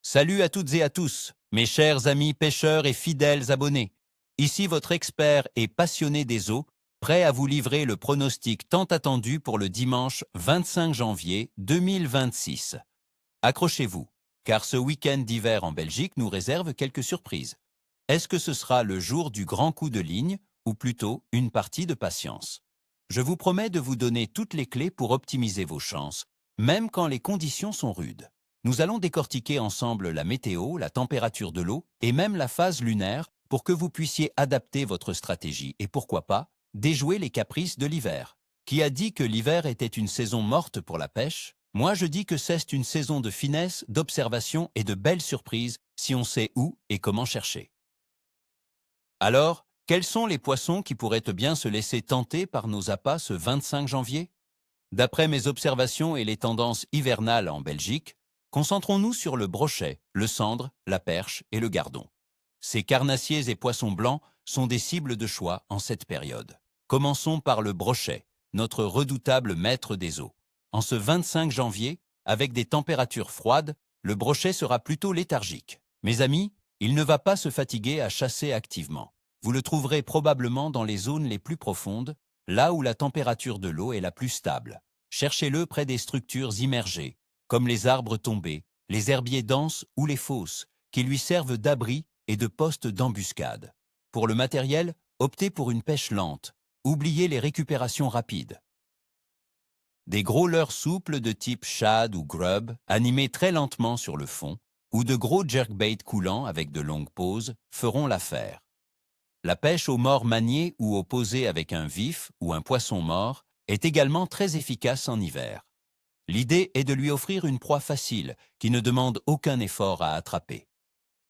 Salut à toutes et à tous, mes chers amis pêcheurs et fidèles abonnés. Ici votre expert et passionné des eaux, prêt à vous livrer le pronostic tant attendu pour le dimanche 25 janvier 2026. Accrochez-vous, car ce week-end d'hiver en Belgique nous réserve quelques surprises. Est-ce que ce sera le jour du grand coup de ligne, ou plutôt une partie de patience? Je vous promets de vous donner toutes les clés pour optimiser vos chances, même quand les conditions sont rudes. Nous allons décortiquer ensemble la météo, la température de l'eau et même la phase lunaire pour que vous puissiez adapter votre stratégie et pourquoi pas, déjouer les caprices de l'hiver. Qui a dit que l'hiver était une saison morte pour la pêche? Moi je dis que c'est une saison de finesse, d'observation et de belles surprises si on sait où et comment chercher. Alors, quels sont les poissons qui pourraient bien se laisser tenter par nos appâts ce 25 janvier? D'après mes observations et les tendances hivernales en Belgique, concentrons-nous sur le brochet, le cendre, la perche et le gardon. Ces carnassiers et poissons blancs sont des cibles de choix en cette période. Commençons par le brochet, notre redoutable maître des eaux. En ce 25 janvier, avec des températures froides, le brochet sera plutôt léthargique. Mes amis, il ne va pas se fatiguer à chasser activement. Vous le trouverez probablement dans les zones les plus profondes, là où la température de l'eau est la plus stable. Cherchez-le près des structures immergées, comme les arbres tombés, les herbiers denses ou les fosses, qui lui servent d'abri et de poste d'embuscade. Pour le matériel, optez pour une pêche lente. Oubliez les récupérations rapides. Des gros leurres souples de type shad ou grub, animés très lentement sur le fond, ou de gros jerkbait coulants avec de longues pauses, feront l'affaire. La pêche au mort manié ou au posé avec un vif ou un poisson mort est également très efficace en hiver. L'idée est de lui offrir une proie facile, qui ne demande aucun effort à attraper.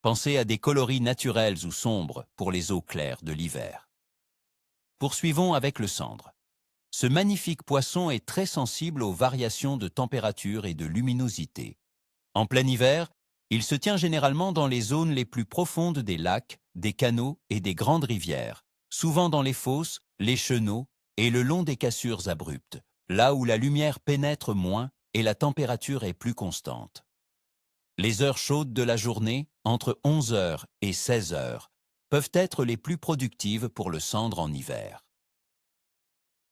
Pensez à des coloris naturels ou sombres pour les eaux claires de l'hiver. Poursuivons avec le cendre. Ce magnifique poisson est très sensible aux variations de température et de luminosité. En plein hiver, il se tient généralement dans les zones les plus profondes des lacs, des canaux et des grandes rivières, souvent dans les fosses, les chenaux et le long des cassures abruptes, là où la lumière pénètre moins et la température est plus constante. Les heures chaudes de la journée, entre 11 heures et 16 heures, peuvent être les plus productives pour le cendre en hiver.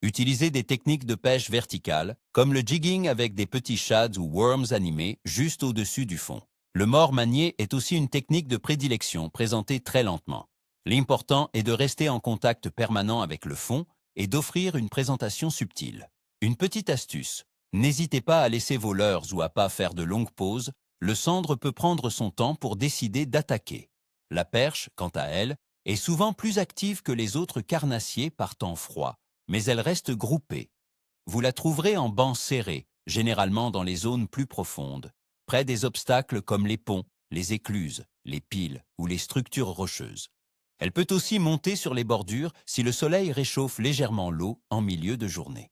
Utilisez des techniques de pêche verticale, comme le jigging avec des petits shads ou worms animés juste au-dessus du fond. Le mort manié est aussi une technique de prédilection présentée très lentement. L'important est de rester en contact permanent avec le fond et d'offrir une présentation subtile. Une petite astuce, n'hésitez pas à laisser vos leurres ou à pas faire de longues pauses, le cendre peut prendre son temps pour décider d'attaquer. La perche, quant à elle, est souvent plus active que les autres carnassiers par temps froid, mais elle reste groupée. Vous la trouverez en banc serré, généralement dans les zones plus profondes, près des obstacles comme les ponts, les écluses, les piles ou les structures rocheuses. Elle peut aussi monter sur les bordures si le soleil réchauffe légèrement l'eau en milieu de journée.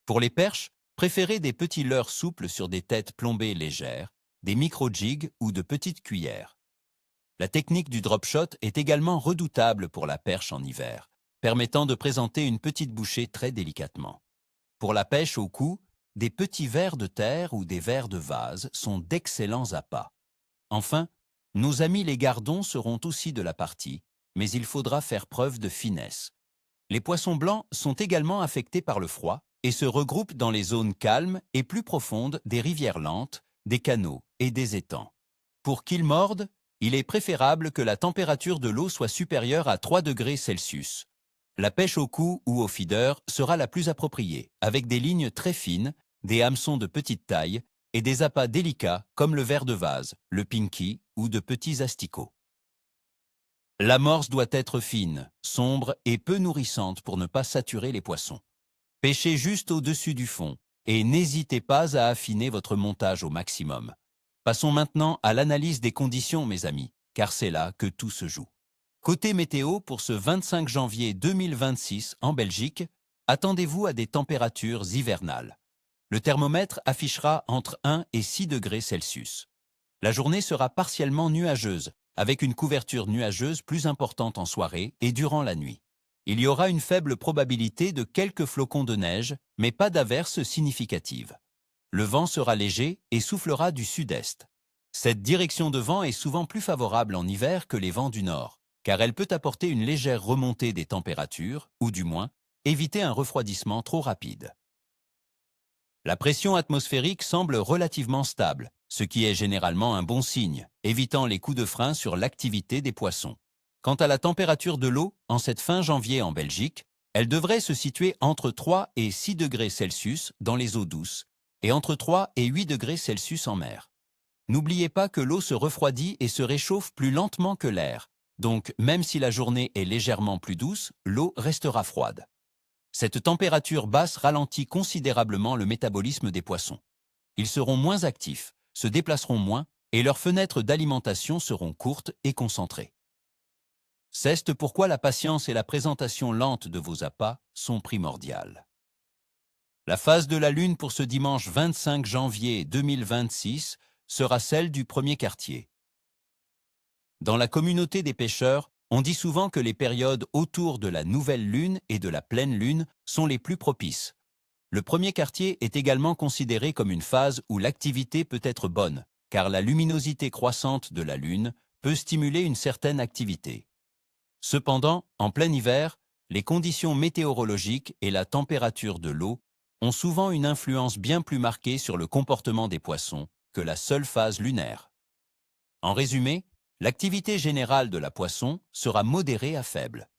Pour les perches, préférez des petits leurres souples sur des têtes plombées légères, des micro-jigs ou de petites cuillères. La technique du drop shot est également redoutable pour la perche en hiver, permettant de présenter une petite bouchée très délicatement. Pour la pêche au cou, des petits vers de terre ou des vers de vase sont d'excellents appâts. Enfin, nos amis les gardons seront aussi de la partie, mais il faudra faire preuve de finesse. Les poissons blancs sont également affectés par le froid et se regroupent dans les zones calmes et plus profondes des rivières lentes, des canaux et des étangs. Pour qu'ils mordent, il est préférable que la température de l'eau soit supérieure à 3 degrés Celsius. La pêche au cou ou au feeder sera la plus appropriée, avec des lignes très fines, des hameçons de petite taille et des appâts délicats comme le ver de vase, le pinky ou de petits asticots. L'amorce doit être fine, sombre et peu nourrissante pour ne pas saturer les poissons. Pêchez juste au-dessus du fond et n'hésitez pas à affiner votre montage au maximum. Passons maintenant à l'analyse des conditions, mes amis, car c'est là que tout se joue. Côté météo, pour ce 25 janvier 2026 en Belgique, attendez-vous à des températures hivernales. Le thermomètre affichera entre 1 et 6 degrés Celsius. La journée sera partiellement nuageuse, avec une couverture nuageuse plus importante en soirée et durant la nuit. Il y aura une faible probabilité de quelques flocons de neige, mais pas d'averses significatives. Le vent sera léger et soufflera du sud-est. Cette direction de vent est souvent plus favorable en hiver que les vents du nord, car elle peut apporter une légère remontée des températures, ou du moins, éviter un refroidissement trop rapide. La pression atmosphérique semble relativement stable, ce qui est généralement un bon signe, évitant les coups de frein sur l'activité des poissons. Quant à la température de l'eau, en cette fin janvier en Belgique, elle devrait se situer entre 3 et 6 degrés Celsius dans les eaux douces et entre 3 et 8 degrés Celsius en mer. N'oubliez pas que l'eau se refroidit et se réchauffe plus lentement que l'air, donc même si la journée est légèrement plus douce, l'eau restera froide. Cette température basse ralentit considérablement le métabolisme des poissons. Ils seront moins actifs, se déplaceront moins et leurs fenêtres d'alimentation seront courtes et concentrées. C'est pourquoi la patience et la présentation lente de vos appâts sont primordiales. La phase de la Lune pour ce dimanche 25 janvier 2026 sera celle du premier quartier. Dans la communauté des pêcheurs, on dit souvent que les périodes autour de la nouvelle Lune et de la pleine Lune sont les plus propices. Le premier quartier est également considéré comme une phase où l'activité peut être bonne, car la luminosité croissante de la Lune peut stimuler une certaine activité. Cependant, en plein hiver, les conditions météorologiques et la température de l'eau ont souvent une influence bien plus marquée sur le comportement des poissons que la seule phase lunaire. En résumé, l'activité générale de la poisson sera modérée à faible.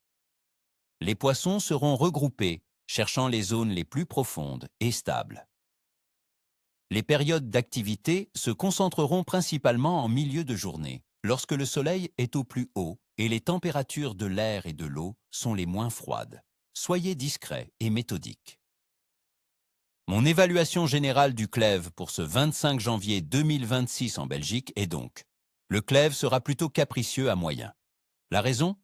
Les poissons seront regroupés, cherchant les zones les plus profondes et stables. Les périodes d'activité se concentreront principalement en milieu de journée, lorsque le soleil est au plus haut et les températures de l'air et de l'eau sont les moins froides. Soyez discret et méthodique. Mon évaluation générale du clève pour ce 25 janvier 2026 en Belgique est donc: le clève sera plutôt capricieux à moyen. La raison?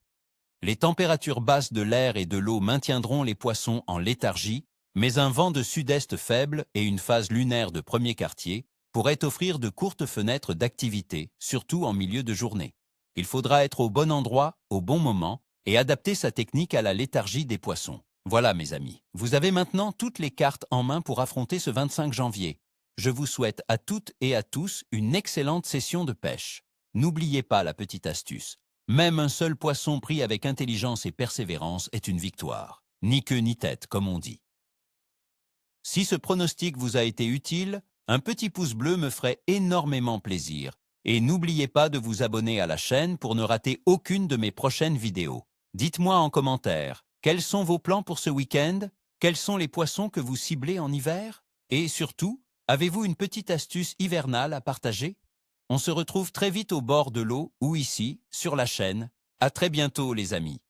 Les températures basses de l'air et de l'eau maintiendront les poissons en léthargie, mais un vent de sud-est faible et une phase lunaire de premier quartier pourraient offrir de courtes fenêtres d'activité, surtout en milieu de journée. Il faudra être au bon endroit, au bon moment, et adapter sa technique à la léthargie des poissons. Voilà mes amis, vous avez maintenant toutes les cartes en main pour affronter ce 25 janvier. Je vous souhaite à toutes et à tous une excellente session de pêche. N'oubliez pas la petite astuce. Même un seul poisson pris avec intelligence et persévérance est une victoire. Ni queue ni tête, comme on dit. Si ce pronostic vous a été utile, un petit pouce bleu me ferait énormément plaisir. Et n'oubliez pas de vous abonner à la chaîne pour ne rater aucune de mes prochaines vidéos. Dites-moi en commentaire, quels sont vos plans pour ce week-end? Quels sont les poissons que vous ciblez en hiver? Et surtout, avez-vous une petite astuce hivernale à partager? On se retrouve très vite au bord de l'eau ou ici, sur la chaîne. À très bientôt les amis.